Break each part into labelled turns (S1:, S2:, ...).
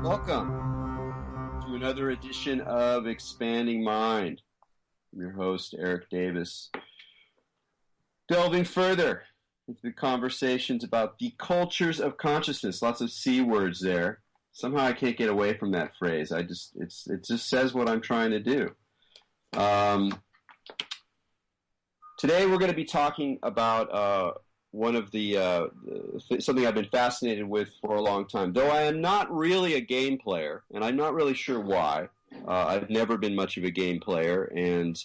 S1: Welcome to another edition of Expanding Mind. I'm your host, Erik Davis. Delving further into the conversations about the cultures of consciousness. Lots of C words there. Somehow I can't get away from that phrase. It just says what I'm trying to do. Today we're going to be talking about one of something I've been fascinated with for a long time. Though I am not really a game player, and I'm not really sure why. I've never been much of a game player, and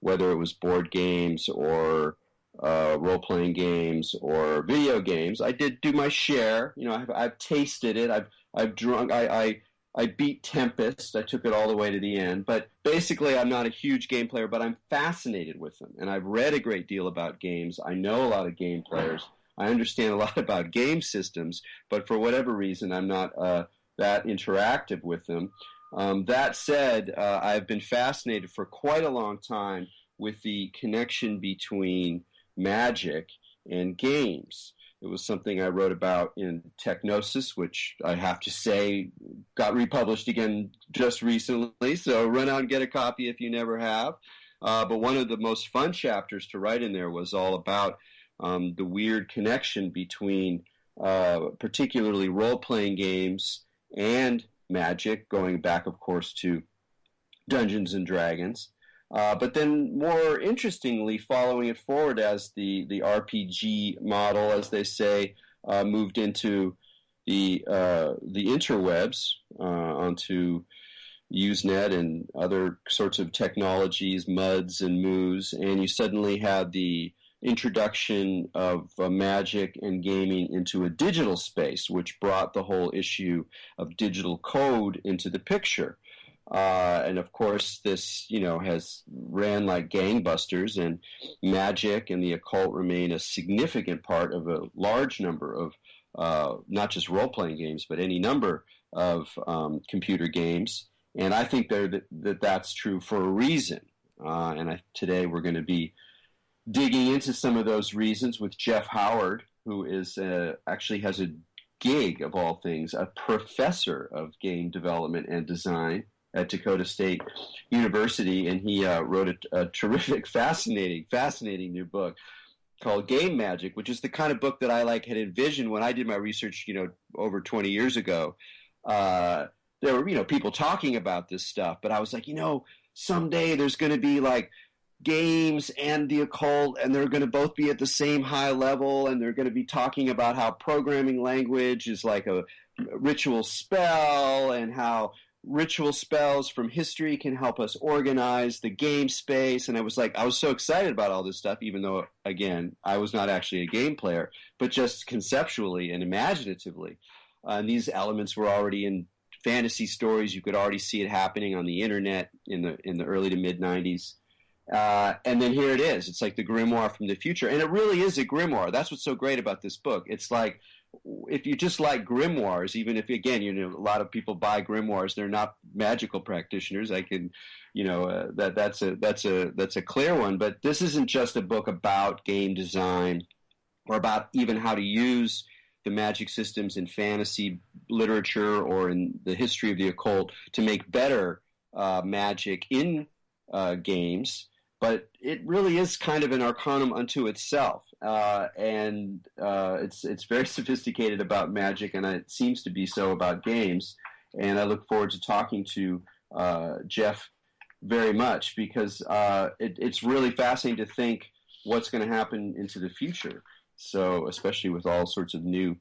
S1: whether it was board games or role-playing games or video games, I did do my share. You know, I've tasted it. I've drunk. I beat Tempest. I took it all the way to the end. But basically, I'm not a huge game player, but I'm fascinated with them. And I've read a great deal about games. I know a lot of game players. I understand a lot about game systems. But for whatever reason, I'm not that interactive with them. That said, I've been fascinated for quite a long time with the connection between magic and games. It was something I wrote about in Technosis, which I have to say got republished again just recently, so run out and get a copy if you never have. But one of the most fun chapters to write in there was all about the weird connection between particularly role-playing games and magic, going back, of course, to Dungeons and Dragons. But then, more interestingly, following it forward as the RPG model, as they say, moved into the interwebs, onto Usenet and other sorts of technologies, MUDs and MOOs, and you suddenly had the introduction of magic and gaming into a digital space, which brought the whole issue of digital code into the picture. And of course, this, has ran like gangbusters, and magic and the occult remain a significant part of a large number of not just role-playing games, but any number of computer games. And I think that's true for a reason. Today we're going to be digging into some of those reasons with Jeff Howard, who is actually has a gig, of all things, a professor of game development and design at Dakota State University, and he wrote a terrific, fascinating new book called Game Magic, which is the kind of book that I had envisioned when I did my research, over 20 years ago. There were, people talking about this stuff, but I was like, someday there's going to be games and the occult, and they're going to both be at the same high level, and they're going to be talking about how programming language is like a ritual spell, and how ritual spells from history can help us organize the game space. And I was so excited about all this stuff, even though, again, I was not actually a game player, but just conceptually and imaginatively. And these elements were already in fantasy stories. You could already see it happening on the internet in the early to mid 90s. And then here it is. It's like the grimoire from the future. And it really is a grimoire. That's what's so great about this book. It's like, if you just like grimoires, even if, again, a lot of people buy grimoires, they're not magical practitioners. I can, that's a clear one. But this isn't just a book about game design or about even how to use the magic systems in fantasy literature or in the history of the occult to make better magic in games. But it really is kind of an arcanum unto itself, and it's very sophisticated about magic, and it seems to be so about games. And I look forward to talking to Jeff very much, because it's really fascinating to think what's going to happen into the future. So, especially with all sorts of new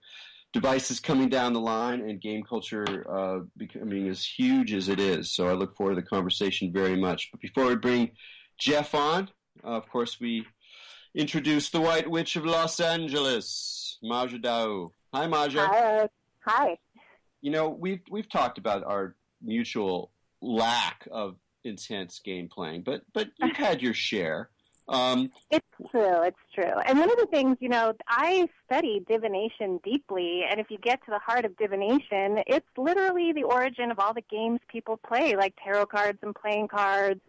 S1: devices coming down the line and game culture becoming as huge as it is. So I look forward to the conversation very much. But before we bring Jeff on, of course, we introduce the White Witch of Los Angeles, Maja Dao. Hi, Maja.
S2: Hi.
S1: We've talked about our mutual lack of intense game playing, but you've had your share.
S2: It's true. And one of the things, I study divination deeply, and if you get to the heart of divination, it's literally the origin of all the games people play, like tarot cards and playing cards,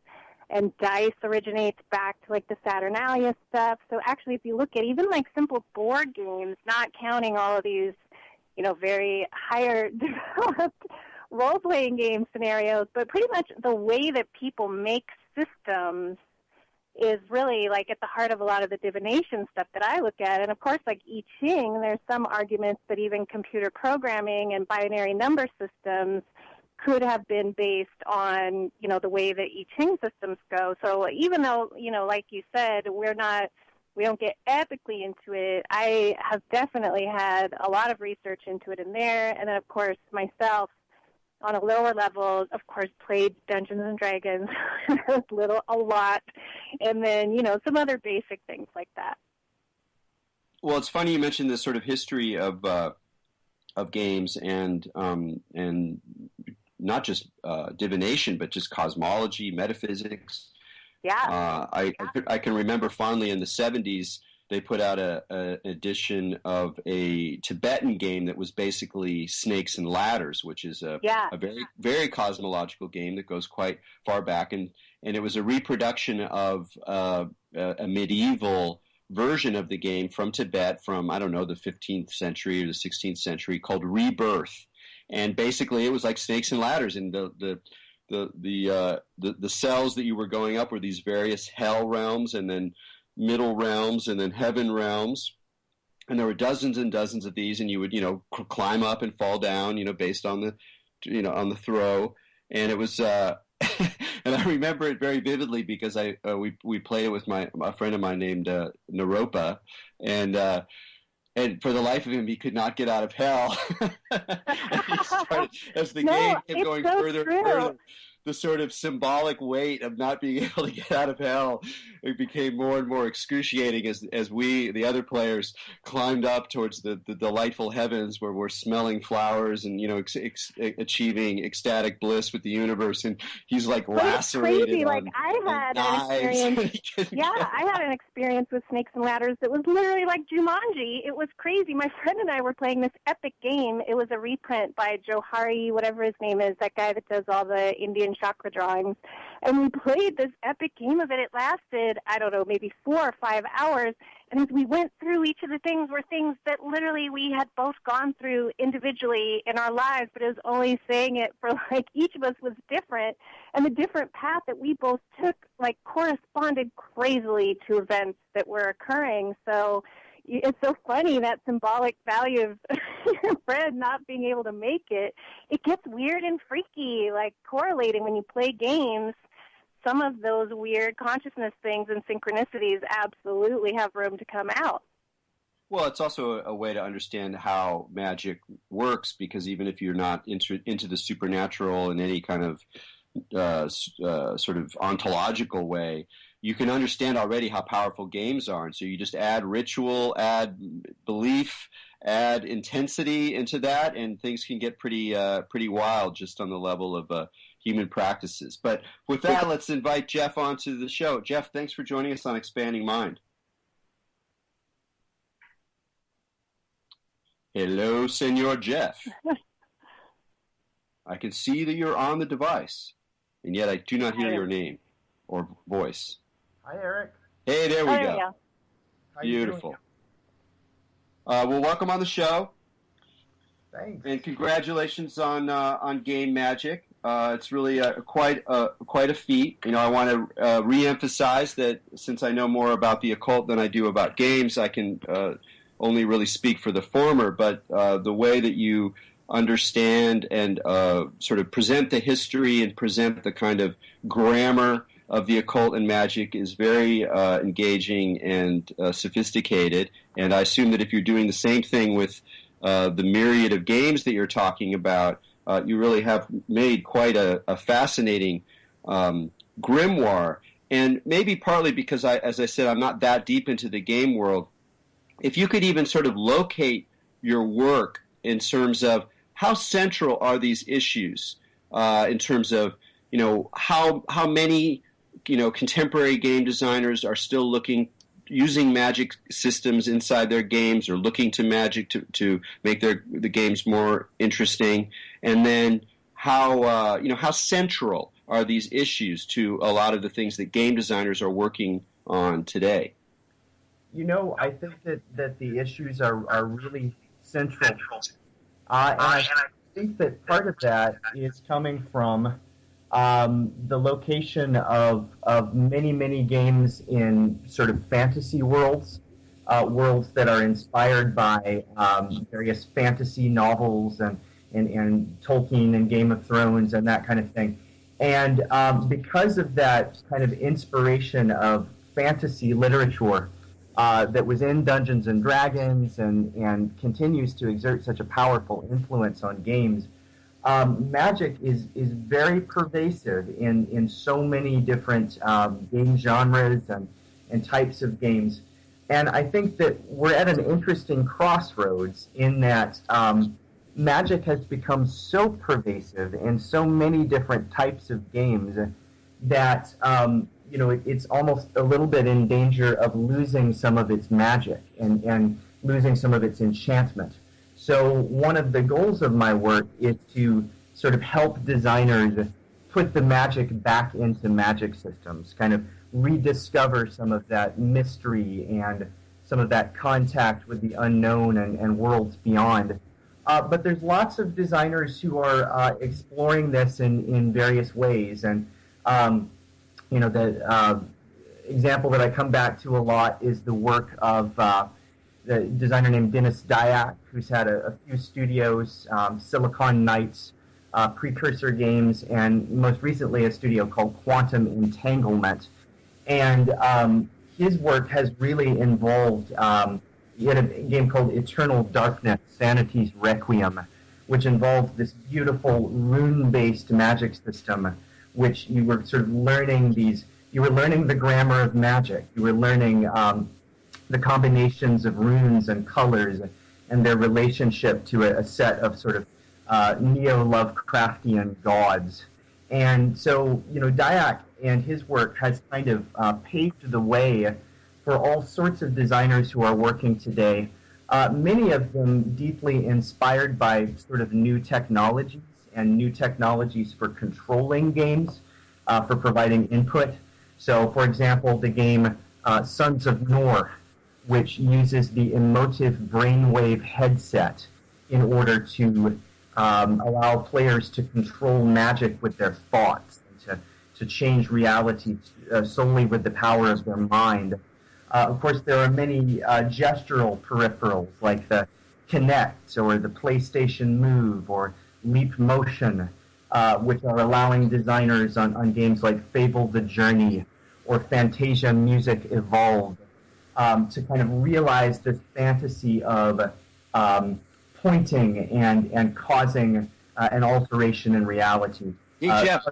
S2: and dice originates back to the Saturnalia stuff. So actually, if you look at even simple board games, not counting all of these, very higher developed role-playing game scenarios, but pretty much the way that people make systems is really like at the heart of a lot of the divination stuff that I look at. And of course, like I Ching, there's some arguments that even computer programming and binary number systems could have been based on, the way that I Ching systems go. So even though, like you said, we don't get epically into it, I have definitely had a lot of research into it in there. And then, of course, myself, on a lower level, of course, played Dungeons and Dragons a lot, and then some other basic things like that.
S1: Well, it's funny you mentioned this sort of history of games and not just divination, but just cosmology, metaphysics.
S2: Yeah.
S1: I can remember fondly in the 70s. They put out an edition of a Tibetan game that was basically Snakes and Ladders, which is a very, very cosmological game that goes quite far back. And it was a reproduction of a medieval version of the game from Tibet from, I don't know, the 15th century or the 16th century called Rebirth. And basically it was like Snakes and Ladders, and the cells that you were going up were these various hell realms, and then middle realms, and then heaven realms, and there were dozens and dozens of these, and you would climb up and fall down based on the on the throw. And it was and I remember it very vividly because we played it with a friend of mine named Naropa, and for the life of him, he could not get out of hell. And he started, as the game kept going further and further, the sort of symbolic weight of not being able to get out of hell, it became more and more excruciating as we, the other players, climbed up towards the delightful heavens where we're smelling flowers and achieving ecstatic bliss with the universe. And he's like lacerated.
S2: Crazy. Like I had an experience. I had an experience with Snakes and Ladders that was literally like Jumanji. It was crazy. My friend and I were playing this epic game. It was a reprint by Johari, whatever his name is, that guy that does all the Indian chakra drawings. And we played this epic game of it. It lasted, I don't know, maybe 4 or 5 hours. And as we went through, each of the things were things that literally we had both gone through individually in our lives, but it was only saying it for like each of us was different. And the different path that we both took like corresponded crazily to events that were occurring. So it's so funny, that symbolic value of your friend not being able to make it. It gets weird and freaky, like correlating when you play games. Some of those weird consciousness things and synchronicities absolutely have room to come out.
S1: Well, it's also a way to understand how magic works, because even if you're not into the supernatural in any kind of sort of ontological way, you can understand already how powerful games are. And so you just add ritual, add belief, add intensity into that, and things can get pretty wild just on the level of human practices. But with that, let's invite Jeff onto the show. Jeff, thanks for joining us on Expanding Mind. Hello, Senor Jeff. I can see that you're on the device, and yet I do not hear your name or voice.
S3: Hi, Erik.
S1: Hey, there we go.
S2: Yeah.
S1: Beautiful. Well, welcome on the show.
S3: Thanks.
S1: And congratulations on Game Magic. It's really quite a feat. I want to reemphasize that since I know more about the occult than I do about games, I can only really speak for the former. But the way that you understand and sort of present the history and present the kind of grammar of the occult and magic is very engaging and sophisticated. And I assume that if you're doing the same thing with the myriad of games that you're talking about, you really have made quite a fascinating grimoire. And maybe partly because, as I said, I'm not that deep into the game world, if you could even sort of locate your work in terms of how central are these issues, in terms of, how many contemporary game designers are still using magic systems inside their games, or looking to magic to make the games more interesting, and then how central are these issues to a lot of the things that game designers are working on today?
S3: I think that the issues are really central
S4: And I think that part of that is coming from the location of many, many games in sort of fantasy worlds, worlds that are inspired by various fantasy novels and Tolkien and Game of Thrones and that kind of thing. And because of that kind of inspiration of fantasy literature that was in Dungeons and Dragons and continues to exert such a powerful influence on games, magic is very pervasive in so many different game genres and types of games. And I think that we're at an interesting crossroads in that magic has become so pervasive in so many different types of games that it's almost a little bit in danger of losing some of its magic and losing some of its enchantment. So one of the goals of my work is to sort of help designers put the magic back into magic systems, kind of rediscover some of that mystery and some of that contact with the unknown and worlds beyond. But there's lots of designers who are exploring this in various ways. And, the example that I come back to a lot is the work of the designer named Dennis Dyack, who's had a few studios, Silicon Knights, Precursor Games, and most recently a studio called Quantum Entanglement. And his work has really involved, he had a game called Eternal Darkness, Sanity's Requiem, which involved this beautiful rune-based magic system, which you were sort of learning you were learning the grammar of magic. You were learning the combinations of runes and colors and their relationship to a set of sort of neo-Lovecraftian gods. And so, Dyack and his work has kind of paved the way for all sorts of designers who are working today, many of them deeply inspired by sort of new technologies and new technologies for controlling games, for providing input. So, for example, the game Sons of Nor, which uses the emotive brainwave headset in order to allow players to control magic with their thoughts, to change reality solely with the power of their mind. Of course, there are many gestural peripherals like the Kinect or the PlayStation Move or Leap Motion, which are allowing designers on games like Fable the Journey or Fantasia Music Evolved to kind of realize this fantasy of pointing and causing an alteration in reality.
S1: Hey, Jeff,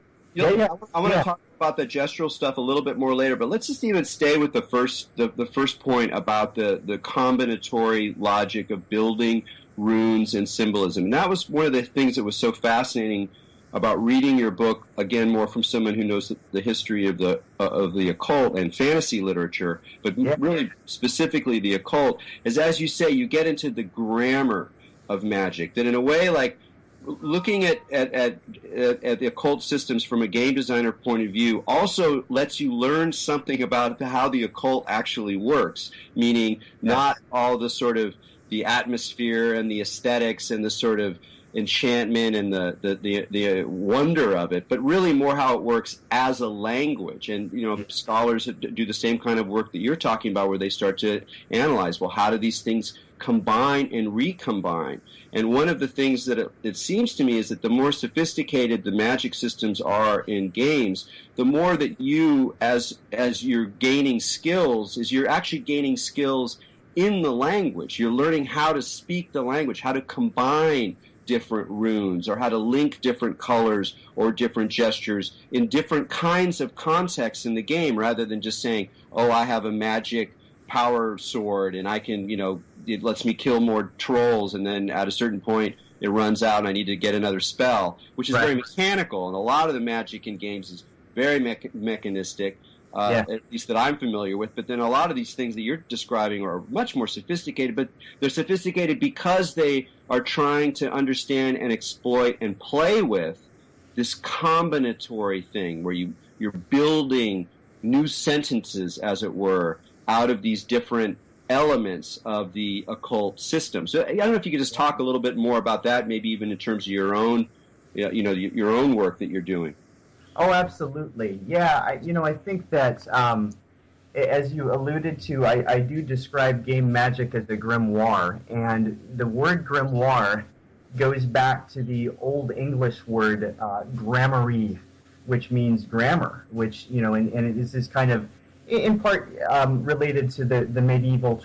S1: I want to talk about the gestural stuff a little bit more later, but let's just even stay with the first point about the combinatory logic of building runes and symbolism. And that was one of the things that was so fascinating about reading your book, again, more from someone who knows the history of the occult and fantasy literature, but really specifically the occult, is, as you say, you get into the grammar of magic, that in a way, like, looking at the occult systems from a game designer point of view also lets you learn something about how the occult actually works, meaning not all the sort of the atmosphere and the aesthetics and the sort of enchantment and the wonder of it, but really more how it works as a language. And, scholars do the same kind of work that you're talking about, where they start to analyze, well, how do these things combine and recombine? And one of the things that it seems to me is that the more sophisticated the magic systems are in games, the more that you, as you're gaining skills, is you're actually gaining skills in the language. You're learning how to speak the language, how to combine different runes, or how to link different colors or different gestures in different kinds of contexts in the game, rather than just saying, oh, I have a magic power sword and I can, it lets me kill more trolls, and then at a certain point it runs out and I need to get another spell, which is very mechanical. And a lot of the magic in games is very mechanistic, at least that I'm familiar with. But then a lot of these things that you're describing are much more sophisticated, but they're sophisticated because they are trying to understand and exploit and play with this combinatory thing where you're building new sentences, as it were, out of these different elements of the occult system. So I don't know if you could just talk a little bit more about that, maybe even in terms of your own, your own work that you're doing.
S4: Oh, absolutely. Yeah, I think that as you alluded to, I do describe game magic as a grimoire, and the word grimoire goes back to the Old English word grammary, which means grammar, which, and it is this kind of, in part related to the medieval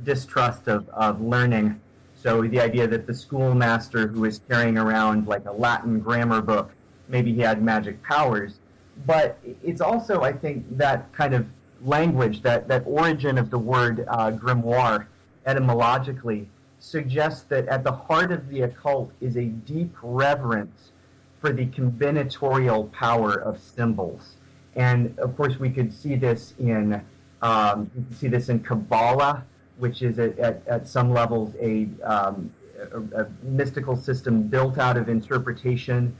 S4: distrust of learning. So the idea that the schoolmaster who is carrying around like a Latin grammar book, maybe he had magic powers. But it's also, I think, that kind of language, that origin of the word grimoire, etymologically, suggests that at the heart of the occult is a deep reverence for the combinatorial power of symbols. And of course, we could see this in Kabbalah, which is at some levels a mystical system built out of interpretation.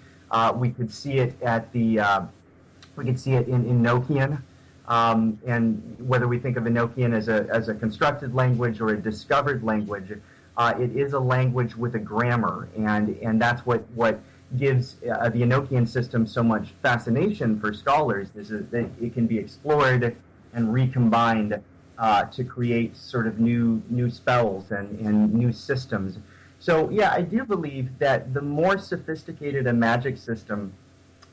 S4: We could see it in Enochian, and whether we think of Enochian as a constructed language or a discovered language, it is a language with a grammar, and that's what gives the Enochian system so much fascination for scholars, is that it can be explored and recombined to create sort of new spells and new systems. So yeah, I do believe that the more sophisticated a magic system,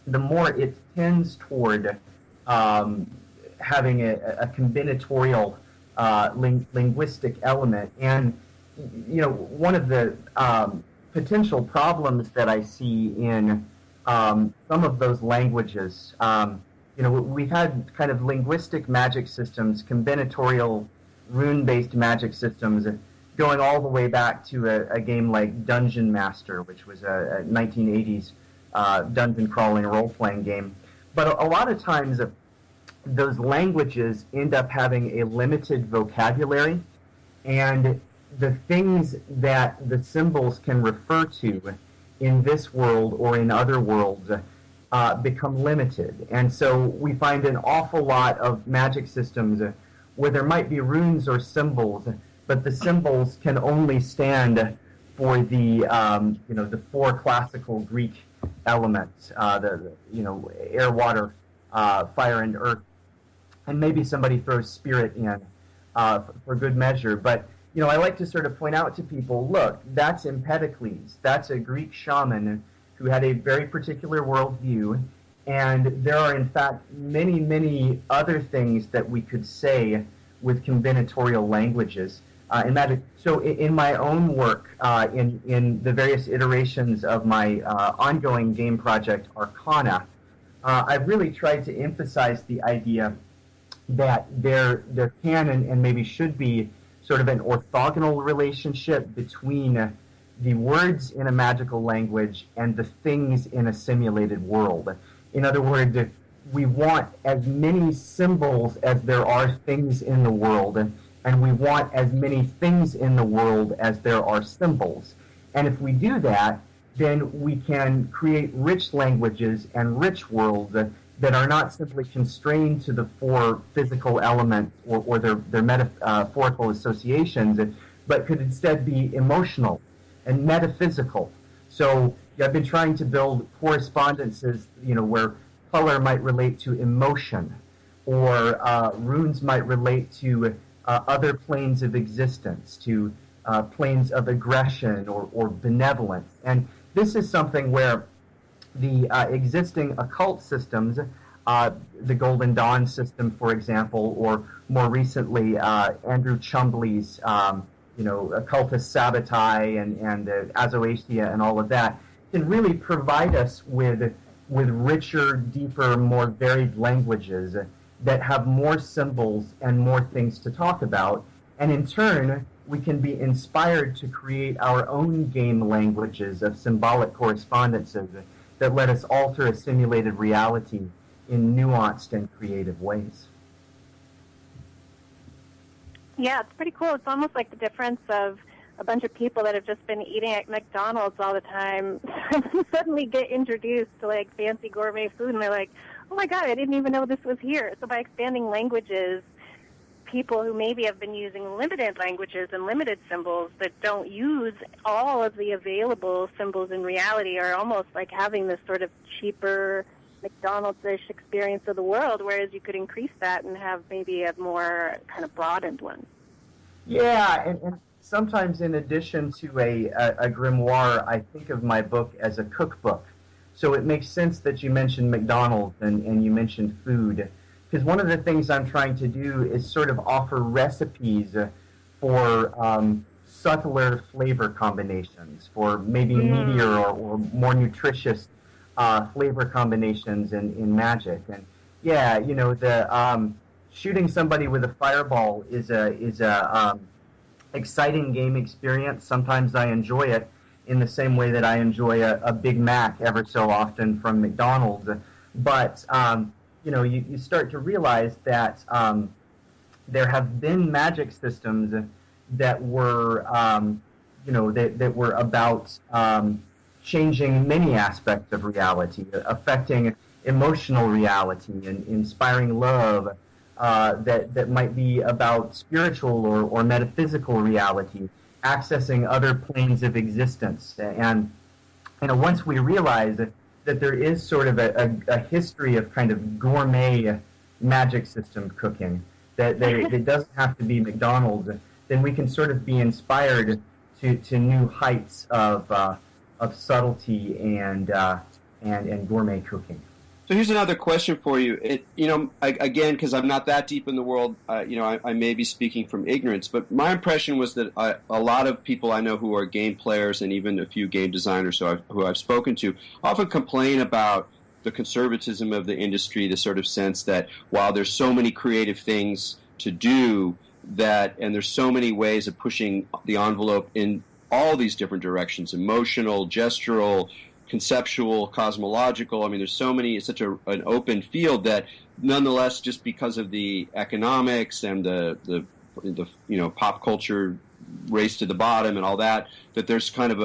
S4: the more it tends toward having a combinatorial linguistic element. And one of the potential problems that I see in some of those languages, we've had kind of linguistic magic systems, combinatorial rune-based magic systems, going all the way back to a game like Dungeon Master, which was a 1980s dungeon crawling role-playing game. But a lot of times those languages end up having a limited vocabulary, and the things that the symbols can refer to in this world or in other worlds become limited. And so we find an awful lot of magic systems where there might be runes or symbols, but the symbols can only stand for the four classical Greek elements, air, water, fire, and earth, and maybe somebody throws spirit in for good measure. But I like to sort of point out to people, look, that's Empedocles. That's a Greek shaman who had a very particular worldview, and there are, in fact, many, many other things that we could say with combinatorial languages. So in my own work, in the various iterations of my ongoing game project, Arcana, I've really tried to emphasize the idea that there can and maybe should be sort of an orthogonal relationship between the words in a magical language and the things in a simulated world. In other words, we want as many symbols as there are things in the world, and we want as many things in the world as there are symbols. And if we do that, then we can create rich languages and rich worlds that are not simply constrained to the four physical elements or their metaphorical associations, but could instead be emotional and metaphysical. So I've been trying to build correspondences, where color might relate to emotion, or runes might relate to other planes of existence, to planes of aggression or benevolence. And this is something where the existing occult systems, the Golden Dawn system, for example, or more recently Andrew Chumbley's occultist Sabbatai and Azoasia and all of that, can really provide us with richer, deeper, more varied languages that have more symbols and more things to talk about. And in turn, we can be inspired to create our own game languages of symbolic correspondences that let us alter a simulated reality in nuanced and creative ways.
S2: Yeah, it's pretty cool. It's almost like the difference of a bunch of people that have just been eating at McDonald's all the time suddenly get introduced to like fancy gourmet food, and they're like, oh my God, I didn't even know this was here. So by expanding languages, people who maybe have been using limited languages and limited symbols that don't use all of the available symbols in reality are almost like having this sort of cheaper McDonald's-ish experience of the world, whereas you could increase that and have maybe a more kind of broadened one.
S4: Yeah, and sometimes in addition to a grimoire, I think of my book as a cookbook. So it makes sense that you mentioned McDonald's and you mentioned food, because one of the things I'm trying to do is sort of offer recipes for subtler flavor combinations, for maybe meatier or more nutritious flavor combinations in Magic. And yeah, you know, the shooting somebody with a fireball is a exciting game experience. Sometimes I enjoy it in the same way that I enjoy a Big Mac ever so often from McDonald's. But you know, you start to realize that there have been Magic systems that were you know, that were about changing many aspects of reality, affecting emotional reality and inspiring love, that might be about spiritual or metaphysical reality, accessing other planes of existence. And you know, once we realize that there is sort of a history of kind of gourmet Magic system cooking, that it doesn't have to be McDonald's, then we can sort of be inspired to new heights of subtlety and gourmet cooking.
S1: So here's another question for you. You know, again, because I'm not that deep in the world, you know, I may be speaking from ignorance, but my impression was that a lot of people I know who are game players and even a few game designers who I've spoken to often complain about the conservatism of the industry, the sort of sense that while there's so many creative things to do, and there's so many ways of pushing the envelope in all these different directions, emotional, gestural, conceptual, cosmological. I mean, there's so many, it's such an open field that nonetheless, just because of the economics and the you know, pop culture race to the bottom and all that there's kind of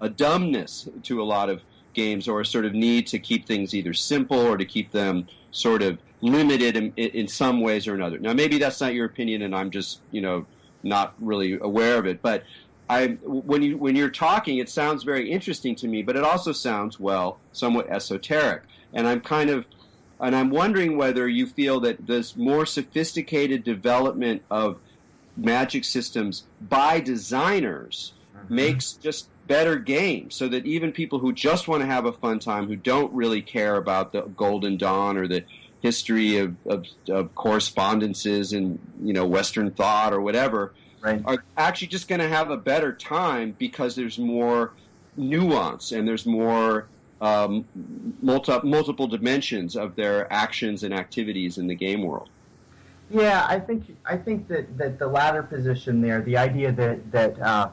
S1: a dumbness to a lot of games, or a sort of need to keep things either simple or to keep them sort of limited in some ways or another. Now, maybe that's not your opinion and I'm just, you know, not really aware of it, but when you're talking, it sounds very interesting to me, but it also sounds, well, somewhat esoteric. And I'm wondering whether you feel that this more sophisticated development of Magic systems by designers makes just better games, so that even people who just want to have a fun time, who don't really care about the Golden Dawn or the history of correspondences and, you know, Western thought or whatever, right, are actually just going to have a better time because there's more nuance and there's more multiple dimensions of their actions and activities in the game world.
S4: Yeah, I think that the latter position there, the idea that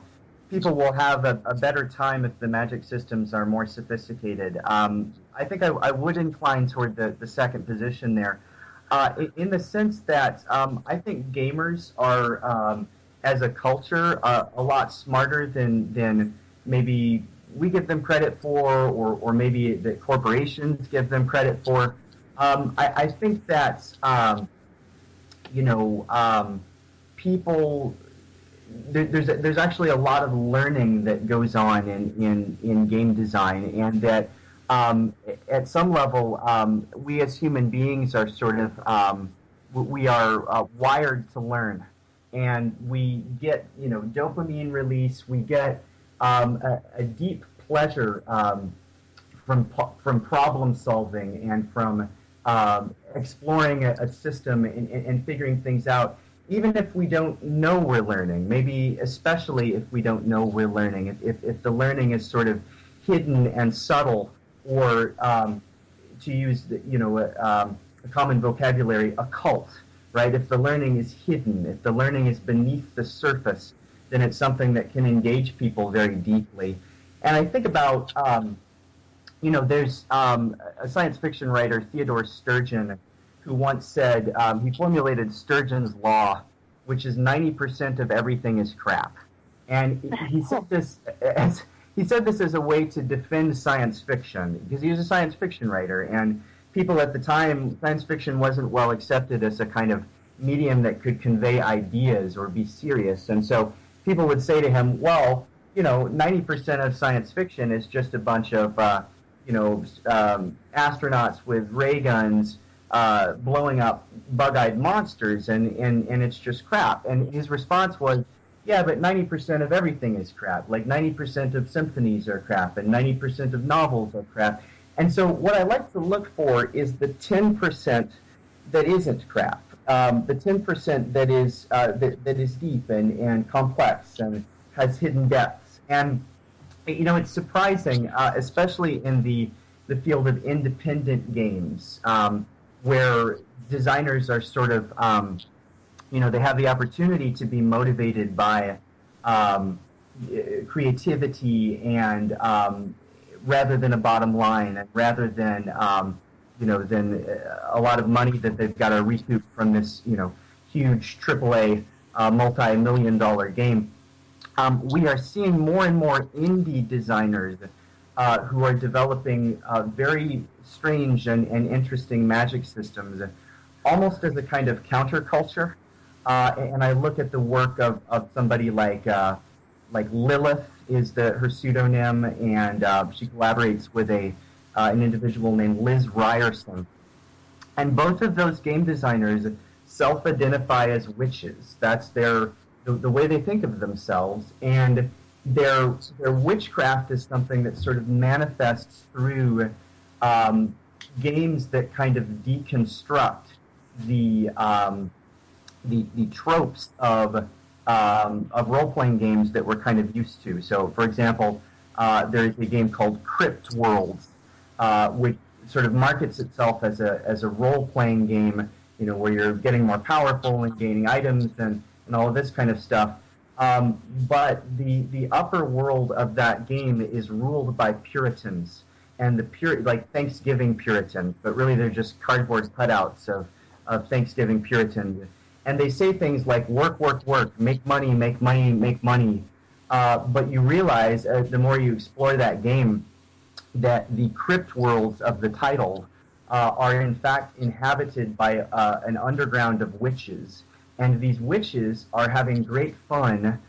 S4: people will have a better time if the Magic systems are more sophisticated, I think I would incline toward the second position there, in the sense that I think gamers are, as a culture, a lot smarter than maybe we give them credit for, or maybe the corporations give them credit for. I think that you know, people, there's actually a lot of learning that goes on in game design, and that at some level we as human beings are sort of we are wired to learn. And we get, you know, dopamine release. We get a deep pleasure from problem solving and from exploring a system and figuring things out, even if we don't know we're learning. Maybe especially if we don't know we're learning. If the learning is sort of hidden and subtle, or to use a common vocabulary, occult. Right? If the learning is hidden, if the learning is beneath the surface, then it's something that can engage people very deeply. And I think about, you know, there's a science fiction writer, Theodore Sturgeon, who once said, he formulated Sturgeon's law, which is 90% of everything is crap. And he said this as a way to defend science fiction, because he was a science fiction writer, and people at the time, science fiction wasn't well accepted as a kind of medium that could convey ideas or be serious. And so people would say to him, well, 90% of science fiction is just a bunch of, astronauts with ray guns blowing up bug-eyed monsters, and it's just crap. And his response was, yeah, but 90% of everything is crap. Like 90% of symphonies are crap, and 90% of novels are crap. And so what I like to look for is the 10% that isn't crap. The 10% that is deep and complex and has hidden depths. And it's surprising, especially in the field of independent games, where designers are sort of, they have the opportunity to be motivated by creativity and rather than a bottom line, and rather than than a lot of money that they've got to recoup from this huge AAA multi-million-dollar game. We are seeing more and more indie designers who are developing very strange and interesting magic systems, almost as a kind of counterculture. And I look at the work of somebody like Lilith is her pseudonym, and she collaborates with an individual named Liz Ryerson. And both of those game designers self-identify as witches. That's the way they think of themselves, and their witchcraft is something that sort of manifests through games that kind of deconstruct the tropes of role-playing games that we're kind of used to. So, for example, there's a game called Crypt Worlds, which sort of markets itself as a role-playing game, where you're getting more powerful and gaining items and all of this kind of stuff. But the upper world of that game is ruled by Puritans, and like Thanksgiving Puritans, but really they're just cardboard cutouts of Thanksgiving Puritans. And they say things like work, work, work, make money, make money, make money. But you realize, the more you explore that game, that the crypt worlds of the title are in fact inhabited by an underground of witches. And these witches are having great fun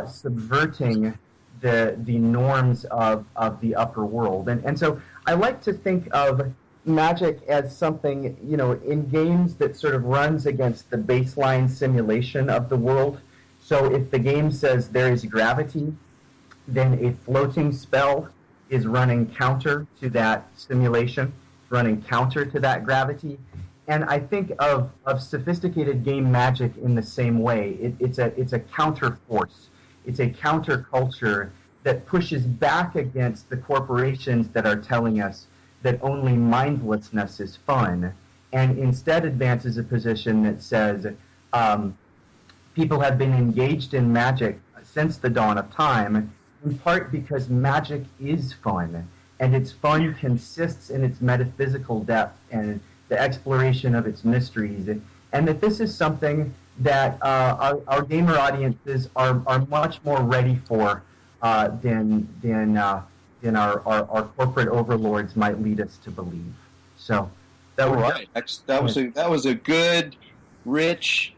S4: subverting the norms of the upper world. And so I like to think of magic as something, in games that sort of runs against the baseline simulation of the world. So if the game says there is gravity, then a floating spell is running counter to that simulation, running counter to that gravity. And I think of sophisticated game magic in the same way. It's a counter force. It's a counter culture that pushes back against the corporations that are telling us that only mindlessness is fun, and instead advances a position that says people have been engaged in magic since the dawn of time, in part because magic is fun, and its fun consists in its metaphysical depth and the exploration of its mysteries, and that this is something that our gamer audiences are much more ready for than our corporate overlords might lead us to believe. So that
S1: was a good, rich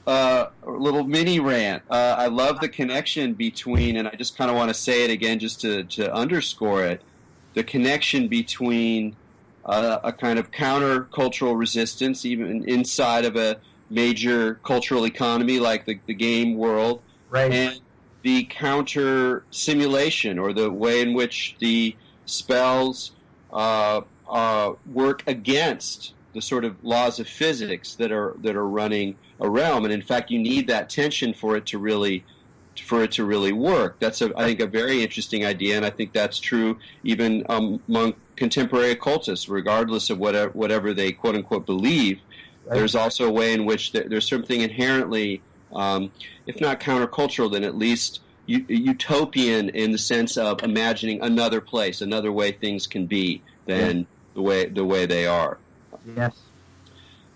S1: little mini rant. I love the connection between, and I just kind of want to say it again just to underscore it, the connection between a kind of counter-cultural resistance, even inside of a major cultural economy like the game world,
S4: right,
S1: and the counter simulation, or the way in which the spells work against the sort of laws of physics that are running a realm. And in fact, you need that tension for it to really work. That's I think a very interesting idea, and I think that's true even among contemporary occultists, regardless of whatever they quote unquote believe. Right. There's also a way in which there's something inherently, if not countercultural, then at least utopian in the sense of imagining another place, another way things can be than the way they are.
S4: Yes.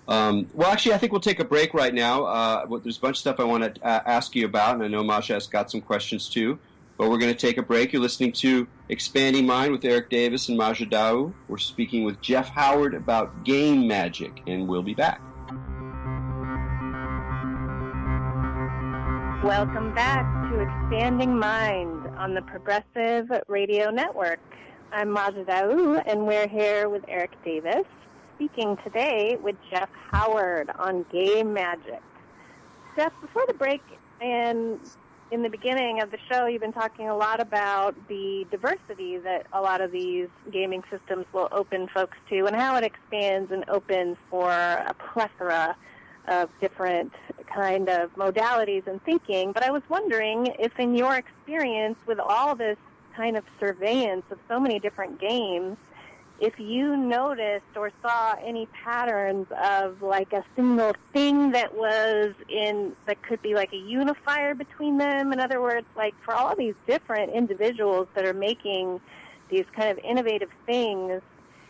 S1: Well, actually, I think we'll take a break right now. There's a bunch of stuff I want to ask you about, and I know Masha has got some questions too. But we're going to take a break. You're listening to Expanding Mind with Erik Davis and Masha Daou. We're speaking with Jeff Howard about game magic, and we'll be back.
S2: Welcome back to Expanding Mind on the Progressive Radio Network. I'm Maja Daou, and we're here with Erik Davis, speaking today with Jeff Howard on game magic. Jeff, before the break and in the beginning of the show, you've been talking a lot about the diversity that a lot of these gaming systems will open folks to and how it expands and opens for a plethora of different kind of modalities and thinking. But I was wondering if in your experience with all this kind of surveillance of so many different games, if you noticed or saw any patterns of like a single thing that could be like a unifier between them. In other words, like for all these different individuals that are making these kind of innovative things,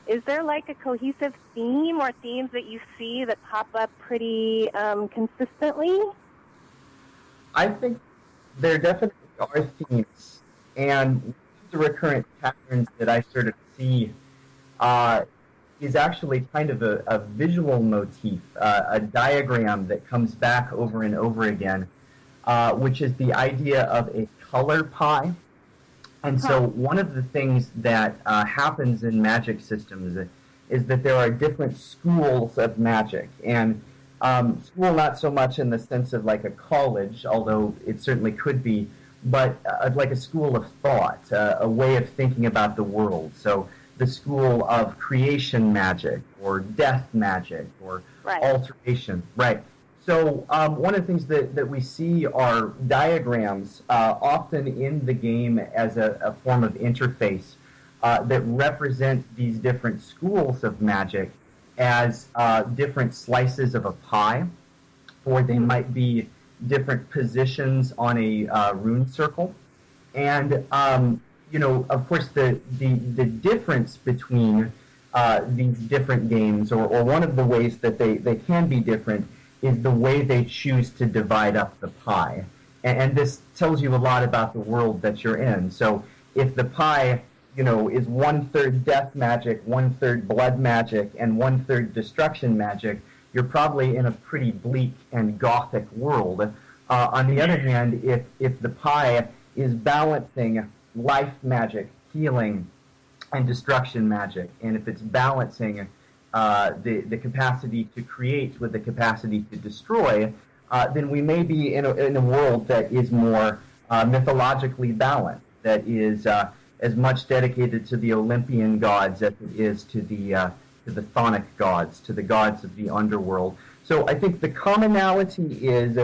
S2: is there like a cohesive theme or themes that you see that pop up pretty consistently?
S4: I think there definitely are themes, and the recurrent patterns that I sort of see is actually kind of a visual motif, a diagram that comes back over and over again, which is the idea of a color pie. And so one of the things that happens in magic systems is that there are different schools of magic. And school not so much in the sense of like a college, although it certainly could be, but like a school of thought, a way of thinking about the world. So the school of creation magic or death magic or alteration. Right. So one of the things that we see are diagrams, often in the game as a form of interface that represent these different schools of magic as different slices of a pie, or they might be different positions on a rune circle. And of course, the difference between these different games, or one of the ways that they can be different, is the way they choose to divide up the pie. And this tells you a lot about the world that you're in. So if the pie, is 1/3 death magic, 1/3 blood magic, and 1/3 destruction magic, you're probably in a pretty bleak and gothic world. On the other hand, if the pie is balancing life magic, healing, and destruction magic, and if it's balancing the capacity to create with the capacity to destroy, then we may be in a world that is more mythologically balanced, that is as much dedicated to the Olympian gods as it is to the chthonic gods, to the gods of the underworld. So I think the commonality is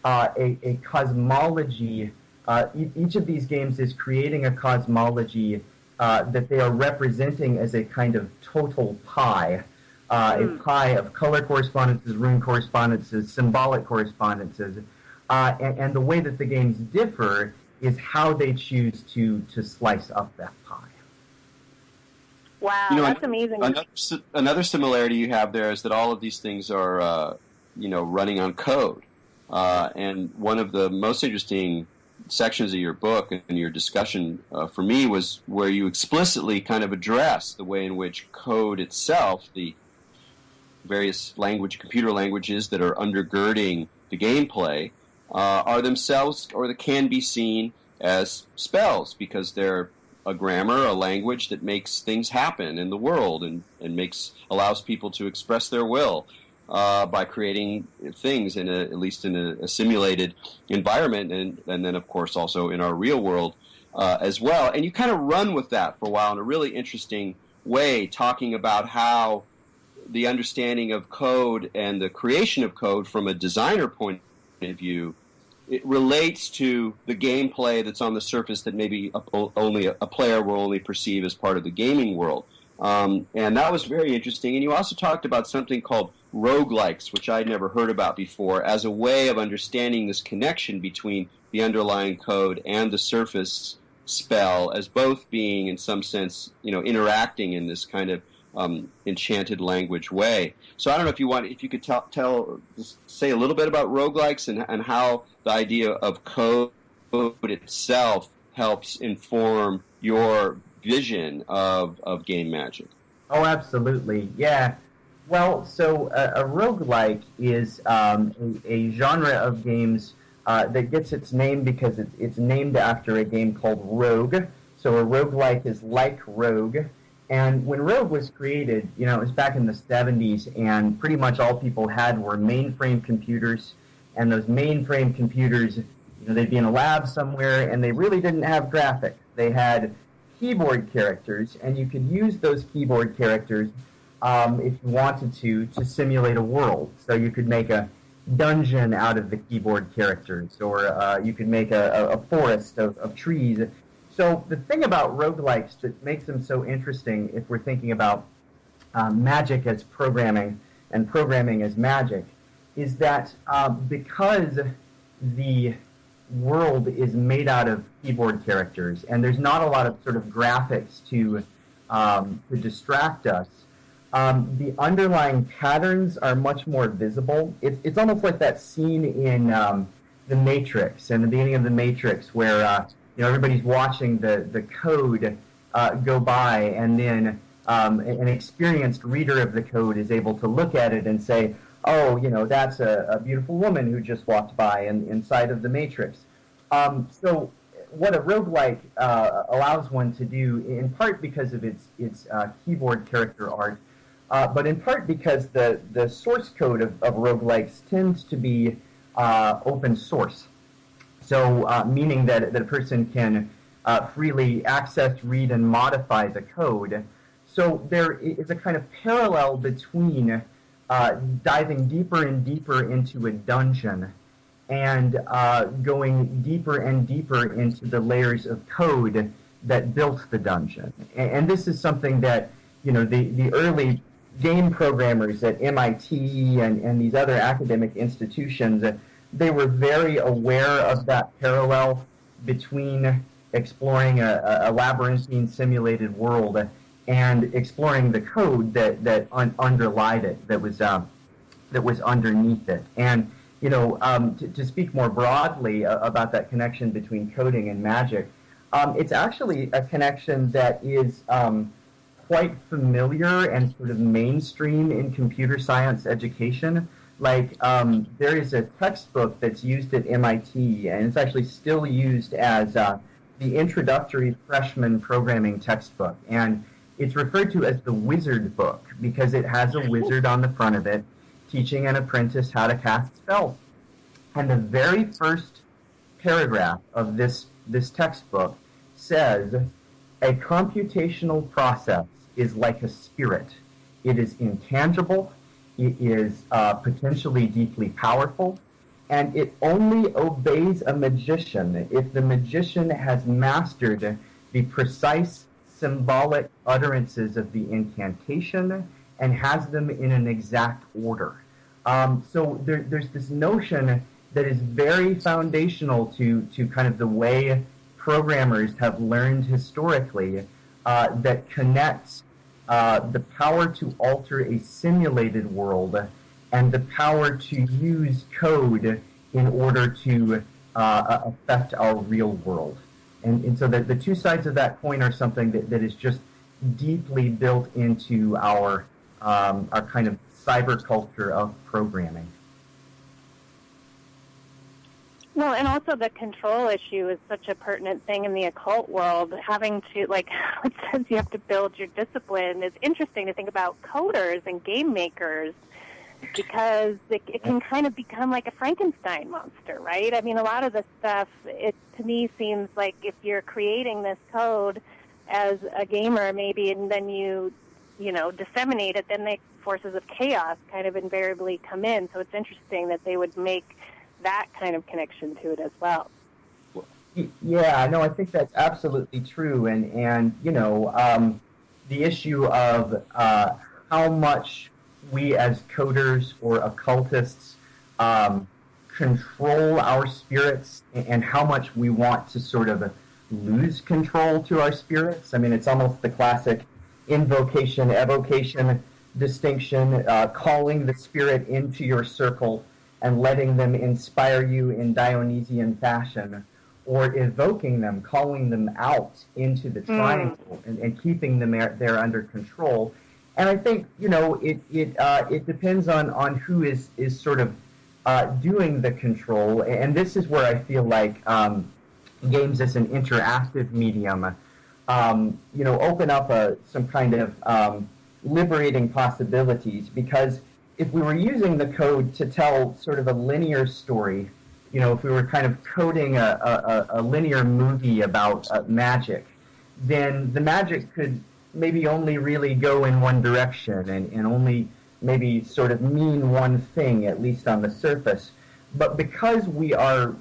S4: a cosmology. Each of these games is creating a cosmology that they are representing as a kind of total pie, a pie of color correspondences, rune correspondences, symbolic correspondences, and the way that the games differ is how they choose to slice up that pie.
S2: Wow, that's amazing.
S1: Another similarity you have there is that all of these things are, running on code. And one of the most interesting sections of your book and your discussion for me was where you explicitly kind of address the way in which code itself, the various computer languages that are undergirding the gameplay, are themselves, or that can be seen as spells, because they're a grammar, a language that makes things happen in the world and allows people to express their will by creating things at least in a simulated environment, and then of course also in our real world as well. And you kind of run with that for a while in a really interesting way, talking about how the understanding of code and the creation of code from a designer point of view, it relates to the gameplay that's on the surface that maybe only a player will only perceive as part of the gaming world. And that was very interesting. And you also talked about something called roguelikes, which I'd never heard about before, as a way of understanding this connection between the underlying code and the surface spell as both being, in some sense, interacting in this kind of enchanted language way. So I don't know if you could say a little bit about roguelikes and how the idea of code itself helps inform your vision of game magic.
S4: Oh, absolutely. Yeah. Well, so a roguelike is a genre of games that gets its name because it's named after a game called Rogue. So a roguelike is like Rogue. And when Rogue was created, it was back in the 70s, and pretty much all people had were mainframe computers. And those mainframe computers, they'd be in a lab somewhere, and they really didn't have graphics. They had keyboard characters, and you could use those keyboard characters if you wanted to simulate a world. So you could make a dungeon out of the keyboard characters, or you could make a forest of trees. So the thing about roguelikes that makes them so interesting, if we're thinking about magic as programming and programming as magic, is that because the world is made out of keyboard characters and there's not a lot of sort of graphics to distract us, the underlying patterns are much more visible. It's almost like that scene in The Matrix, in the beginning of The Matrix, where everybody's watching the code go by, and then an experienced reader of the code is able to look at it and say, oh, that's a beautiful woman who just walked by inside of the Matrix. So what a roguelike allows one to do, in part because of its keyboard character art, but in part because the source code of roguelikes tends to be open source. So meaning that a person can freely access, read, and modify the code. So there is a kind of parallel between diving deeper and deeper into a dungeon and going deeper and deeper into the layers of code that built the dungeon. And this is something that, the early game programmers at MIT and these other academic institutions, they were very aware of that parallel between exploring a labyrinthine simulated world and exploring the code that underlied it, that was underneath it. And to speak more broadly about that connection between coding and magic, it's actually a connection that is quite familiar and sort of mainstream in computer science education. Like, there is a textbook that's used at MIT, and it's actually still used as the introductory freshman programming textbook. And it's referred to as the wizard book because it has a wizard on the front of it teaching an apprentice how to cast spells. And the very first paragraph of this textbook says, a computational process is like a spirit. It is intangible, it is potentially deeply powerful, and it only obeys a magician if the magician has mastered the precise symbolic utterances of the incantation and has them in an exact order. So there's this notion that is very foundational to kind of the way programmers have learned historically that connects the power to alter a simulated world and the power to use code in order to affect our real world. And so the two sides of that coin are something that is just deeply built into our kind of cyber culture of programming.
S2: Well, and also the control issue is such a pertinent thing in the occult world. Having to, it says you have to build your discipline. It's interesting to think about coders and game makers because it can kind of become like a Frankenstein monster, right? I mean, a lot of the stuff, it to me seems like if you're creating this code as a gamer maybe and then you disseminate it, then the forces of chaos kind of invariably come in. So it's interesting that they would make that kind of connection to it as well.
S4: Yeah, no, I think that's absolutely true. And the issue of how much we as coders or occultists control our spirits and how much we want to sort of lose control to our spirits. I mean, it's almost the classic invocation, evocation distinction, calling the spirit into your circle and letting them inspire you in Dionysian fashion, or evoking them, calling them out into the triangle and keeping them there under control. And I think, it depends on who is sort of doing the control. And this is where I feel like games as an interactive medium, open up some kind of liberating possibilities. Because if we were using the code to tell sort of a linear story, if we were kind of coding a linear movie about magic, then the magic could maybe only really go in one direction and only maybe sort of mean one thing, at least on the surface. But because we are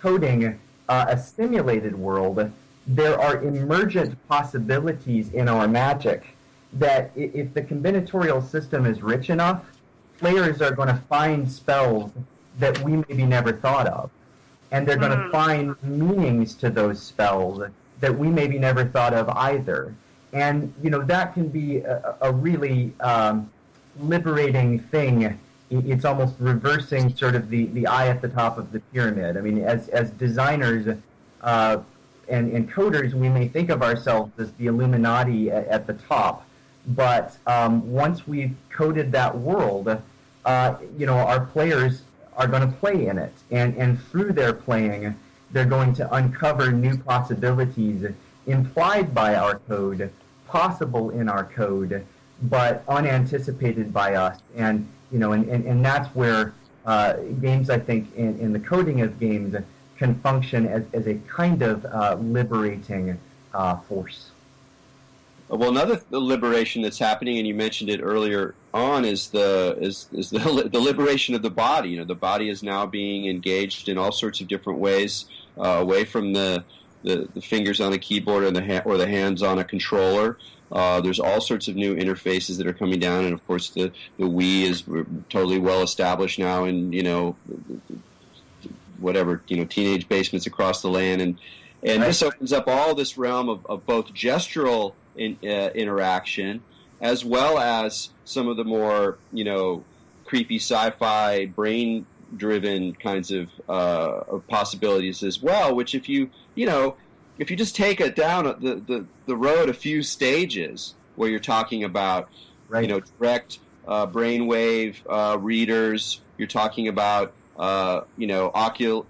S4: coding a simulated world, there are emergent possibilities in our magic that if the combinatorial system is rich enough, players are going to find spells that we maybe never thought of. And they're going to find meanings to those spells that we maybe never thought of either. And, that can be a really liberating thing. It's almost reversing sort of the eye at the top of the pyramid. I mean, as designers and coders, we may think of ourselves as the Illuminati at the top. But once we've coded that world, our players are going to play in it. And through their playing, they're going to uncover new possibilities implied by our code, possible in our code, but unanticipated by us. And and that's where games, I think, in the coding of games, can function as a kind of liberating force.
S1: Well, another liberation that's happening, and you mentioned it earlier on, is the liberation of the body. The body is now being engaged in all sorts of different ways, away from the fingers on a keyboard or the hands on a controller. There's all sorts of new interfaces that are coming down, and of course the Wii is totally well established now in teenage basements across the land, and this opens up all this realm of both gestural interaction as well as some of the more creepy sci-fi brain-driven kinds of possibilities as well. Which if you just take it down the road a few stages, where you're talking about direct brainwave readers, you're talking about Oculus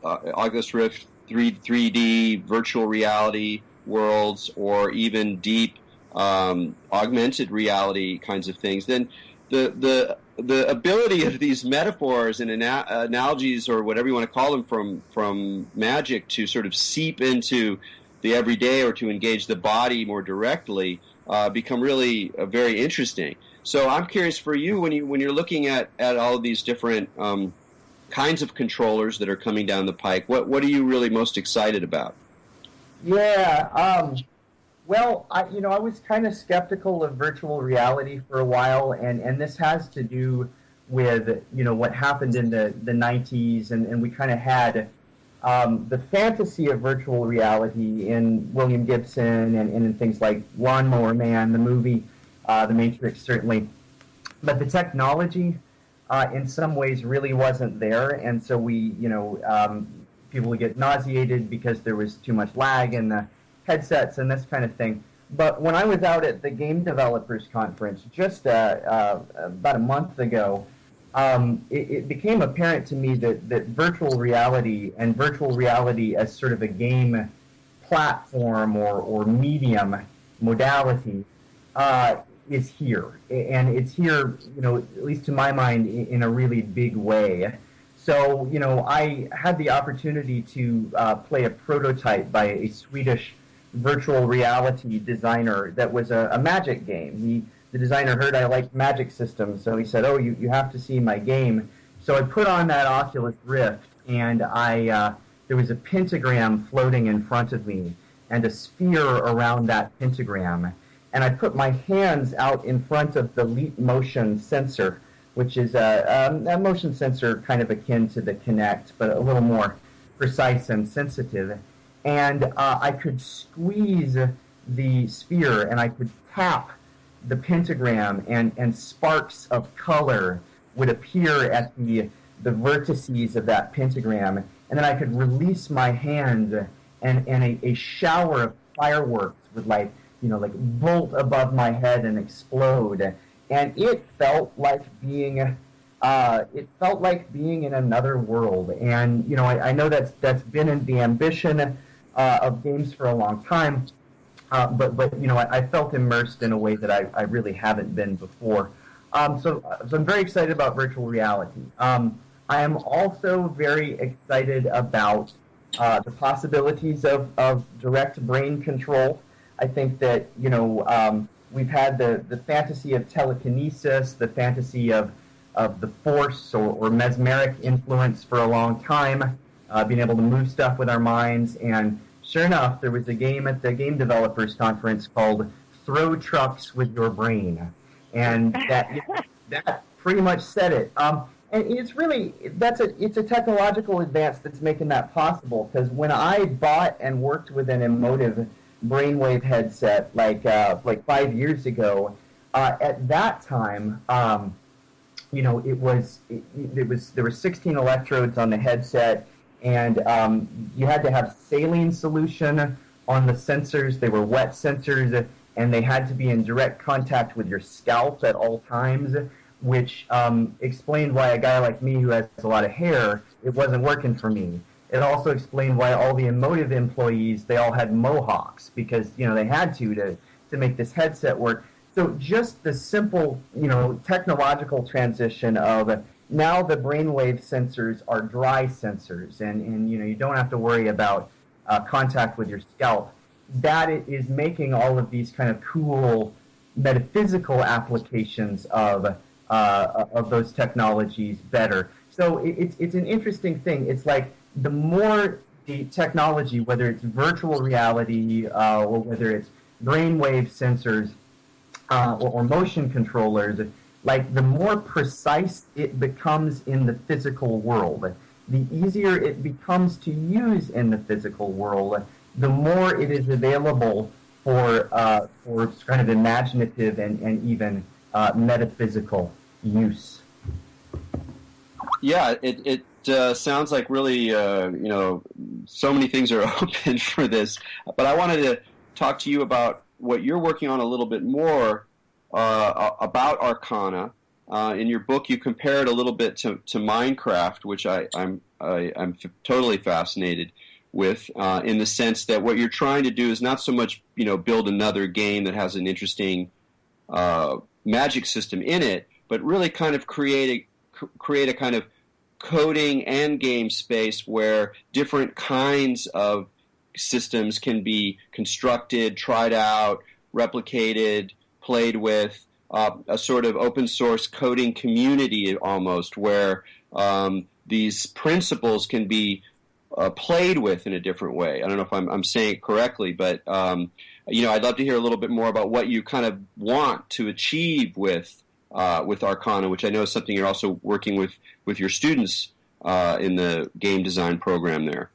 S1: Rift 3D virtual reality worlds, or even deep augmented reality kinds of things, then the ability of these metaphors and analogies, or whatever you want to call them, from magic to sort of seep into the everyday, or to engage the body more directly, become really very interesting. So I'm curious for you, when you're looking at all of these different kinds of controllers that are coming down the pike, what are you really most excited about?
S4: Yeah, well, I was kind of skeptical of virtual reality for a while, and this has to do with what happened in the 90s, and we kind of had the fantasy of virtual reality in William Gibson and in things like Lawnmower Man, the movie, The Matrix, certainly. But the technology, in some ways, really wasn't there, and so people would get nauseated because there was too much lag in the headsets and this kind of thing. But when I was out at the Game Developers Conference just about a month ago, it became apparent to me that virtual reality, and virtual reality as sort of a game platform or medium modality, is here. And it's here, at least to my mind, in a really big way. So, I had the opportunity to play a prototype by a Swedish virtual reality designer that was a magic game. The designer heard I liked magic systems, so he said, "Oh, you have to see my game." So I put on that Oculus Rift, and there was a pentagram floating in front of me, and a sphere around that pentagram. And I put my hands out in front of the Leap Motion sensor, which is a motion sensor kind of akin to the Kinect, but a little more precise and sensitive. And I could squeeze the sphere, and I could tap the pentagram, and sparks of color would appear at the vertices of that pentagram. And then I could release my hand, and a shower of fireworks would bolt above my head and explode. And it felt like being it felt like being in another world. And I know that's been in the ambition of games for a long time. But I felt immersed in a way that I really haven't been before. So I'm very excited about virtual reality. I am also very excited about the possibilities of direct brain control. I think that we've had the fantasy of telekinesis, the fantasy of the force or mesmeric influence for a long time, being able to move stuff with our minds. And sure enough, there was a game at the Game Developers Conference called Throw Trucks with Your Brain. And that pretty much said it. And it's really, it's a technological advance that's making that possible, because when I bought and worked with an emotive brainwave headset like 5 years ago, at that time, there were 16 electrodes on the headset, and you had to have saline solution on the sensors. They were wet sensors, and they had to be in direct contact with your scalp at all times, which explained why a guy like me who has a lot of hair, it wasn't working for me. It also explained why all the emotive employees, they all had mohawks, because they had to make this headset work. So just the simple technological transition of now the brainwave sensors are dry sensors, and you don't have to worry about contact with your scalp. That is making all of these kind of cool metaphysical applications of those technologies better. So it's an interesting thing. It's like the more the technology, whether it's virtual reality or whether it's brainwave sensors or motion controllers, like the more precise it becomes in the physical world, the easier it becomes to use in the physical world, the more it is available for kind of imaginative and even metaphysical use.
S1: Yeah, it sounds like really, so many things are open for this. But I wanted to talk to you about what you're working on a little bit more about Arcana. In your book, you compare it a little bit to Minecraft, which I'm totally fascinated with, in the sense that what you're trying to do is not so much build another game that has an interesting magic system in it, but really kind of create a kind of coding and game space where different kinds of systems can be constructed, tried out, replicated, played with, a sort of open source coding community almost, where these principles can be played with in a different way. I don't know if I'm saying it correctly, but I'd love to hear a little bit more about what you kind of want to achieve with Arcana, which I know is something you're also working with your students in the game design program there.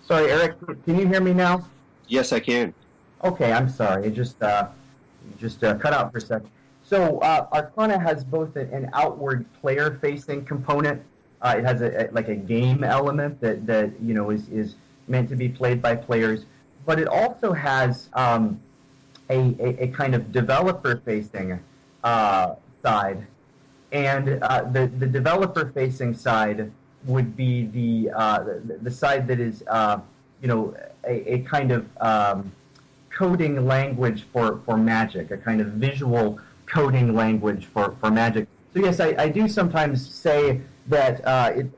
S4: Sorry, Eric, can you hear me now?
S1: Yes, I can.
S4: Okay, I'm sorry. It just cut out for a second. So Arcana has both an outward player-facing component. It has a game element that is meant to be played by players, but it also has a kind of developer-facing side, and the developer-facing side would be the side that is a kind of coding language for magic, a kind of visual coding language for magic. So yes, I do sometimes say that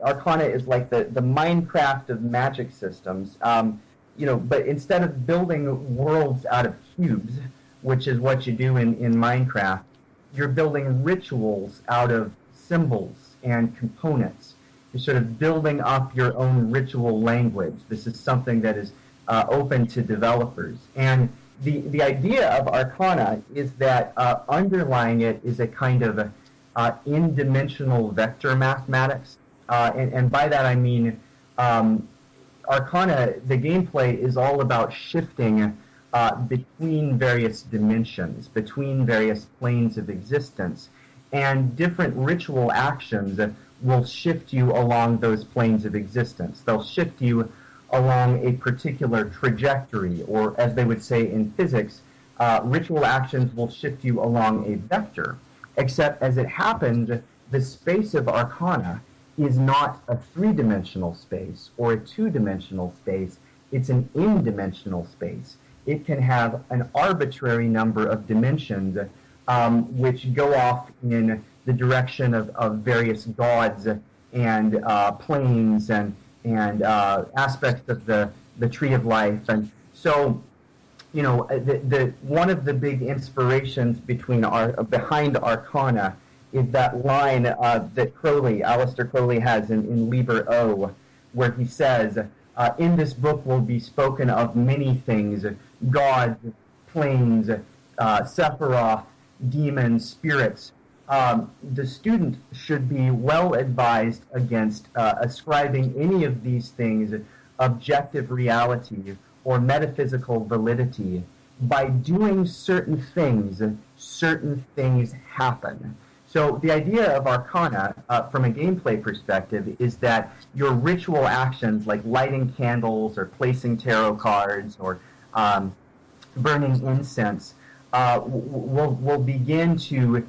S4: Arcana is like the Minecraft of magic systems. But instead of building worlds out of cubes, which is what you do in Minecraft, you're building rituals out of symbols and components. You're sort of building up your own ritual language. This is something that is open to developers. And the idea of Arcana is that underlying it is a kind of in-dimensional vector mathematics. And by that I mean Arcana, the gameplay is all about shifting between various dimensions, between various planes of existence, and different ritual actions will shift you along those planes of existence. They'll shift you along a particular trajectory, or as they would say in physics, ritual actions will shift you along a vector. Except as it happened, the space of Arcana is not a three-dimensional space or a two-dimensional space. It's an in-dimensional space. It can have an arbitrary number of dimensions which go off in the direction of various gods and planes and aspects of the tree of life. And so, you know, one of the big inspirations behind Arcana is that line that Aleister Crowley has in Liber O, where he says, in this book will be spoken of many things, gods, planes, Sephiroth, demons, spirits. The student should be well advised against ascribing any of these things objective reality or metaphysical validity. By doing certain things happen. So the idea of Arcana, from a gameplay perspective, is that your ritual actions, like lighting candles or placing tarot cards or burning incense, will begin to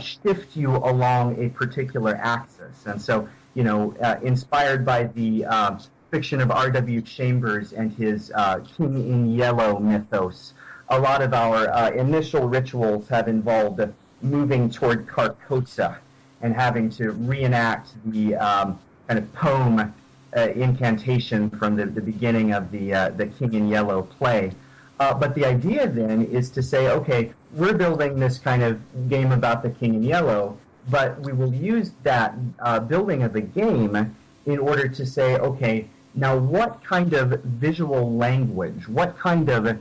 S4: shift you along a particular axis. And so, you know, inspired by the fiction of R.W. Chambers and his King in Yellow mythos, a lot of our initial rituals have involved moving toward Carcosa and having to reenact the kind of poem incantation from the beginning of the King in Yellow play. But the idea then is to say, okay, we're building this kind of game about the King in Yellow, but we will use that building of the game in order to say, okay, now what kind of visual language, what kind of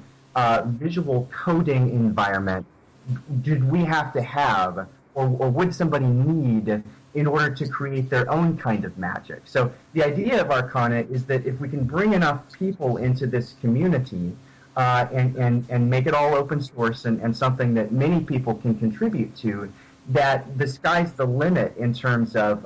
S4: visual coding environment did we have to have, or would somebody need in order to create their own kind of magic? So the idea of Arcana is that if we can bring enough people into this community and make it all open source and something that many people can contribute to, that the sky's the limit in terms of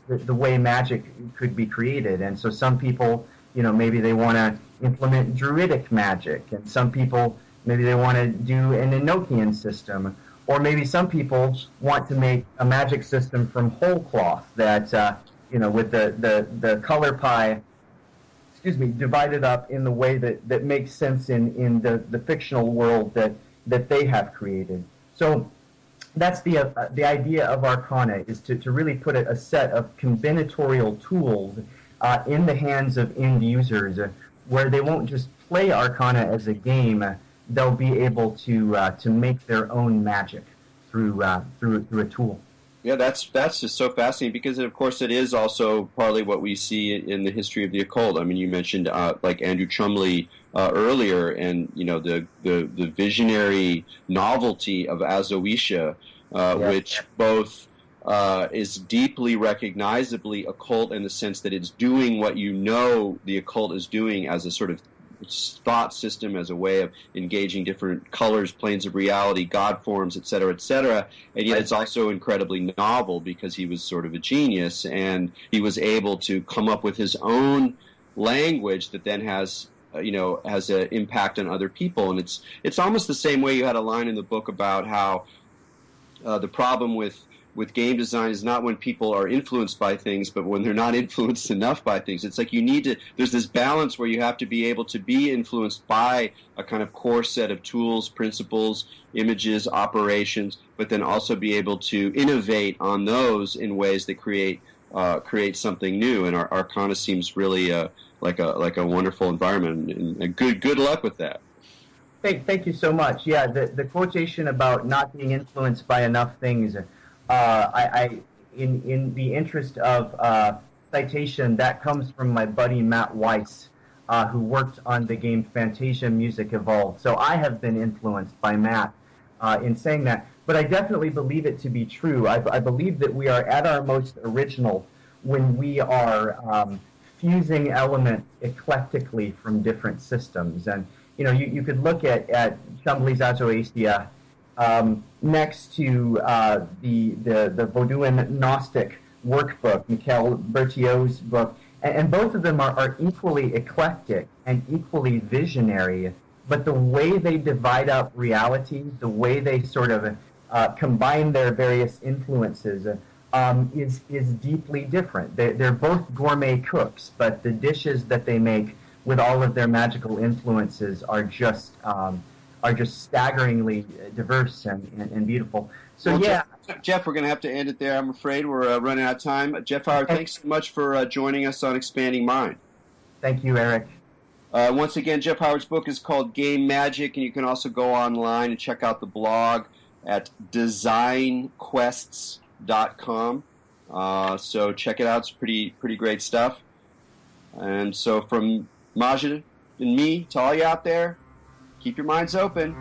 S4: the way magic could be created. And so some people, you know, maybe they want to implement druidic magic, and some people, maybe they want to do an Enochian system, or maybe some people want to make a magic system from whole cloth that, you know, with the color pie, divided up in the way that makes sense in the fictional world that they have created. So that's the idea of Arcana, is to really put a set of combinatorial tools in the hands of end users, where they won't just play Arcana as a game. They'll be able to make their own magic through a tool.
S1: Yeah, that's just so fascinating, because of course it is also partly what we see in the history of the occult. I mean, you mentioned like Andrew Chumley earlier, and you know the visionary novelty of Azoisha, which both is deeply recognizably occult in the sense that it's doing what you know the occult is doing as a sort of thought system, as a way of engaging different colors, planes of reality, God forms, et cetera, and yet it's also incredibly novel, because he was sort of a genius, and he was able to come up with his own language that then has an impact on other people. And it's almost the same way. You had a line in the book about how the problem with game design is not when people are influenced by things, but when they're not influenced enough by things. It's like there's this balance where you have to be able to be influenced by a kind of core set of tools, principles, images, operations, but then also be able to innovate on those in ways that create something new. And our Arcana seems really like a wonderful environment, and good luck with that.
S4: Thank you so much. Yeah, the quotation about not being influenced by enough things, in the interest of citation, that comes from my buddy Matt Weiss, who worked on the game Fantasia Music Evolved. So I have been influenced by Matt in saying that, but I definitely believe it to be true. I believe that we are at our most original when we are fusing elements eclectically from different systems. And you could look at Chambly's Azoasia next to the Vaudoin Gnostic workbook, Michael Berthiaud's book, and both of them are equally eclectic and equally visionary, but the way they divide up reality, the way they sort of combine their various influences is deeply different. They're both gourmet cooks, but the dishes that they make with all of their magical influences are just staggeringly diverse and beautiful. So
S1: well,
S4: yeah,
S1: Jeff, we're going to have to end it there. I'm afraid we're running out of time. Jeff Howard, thanks so much for joining us on Expanding Mind.
S4: Thank you, Eric.
S1: Once again, Jeff Howard's book is called Game Magic, and you can also go online and check out the blog at designquests.com. So check it out. It's pretty great stuff. And so from Majid and me to all you out there, keep your minds open.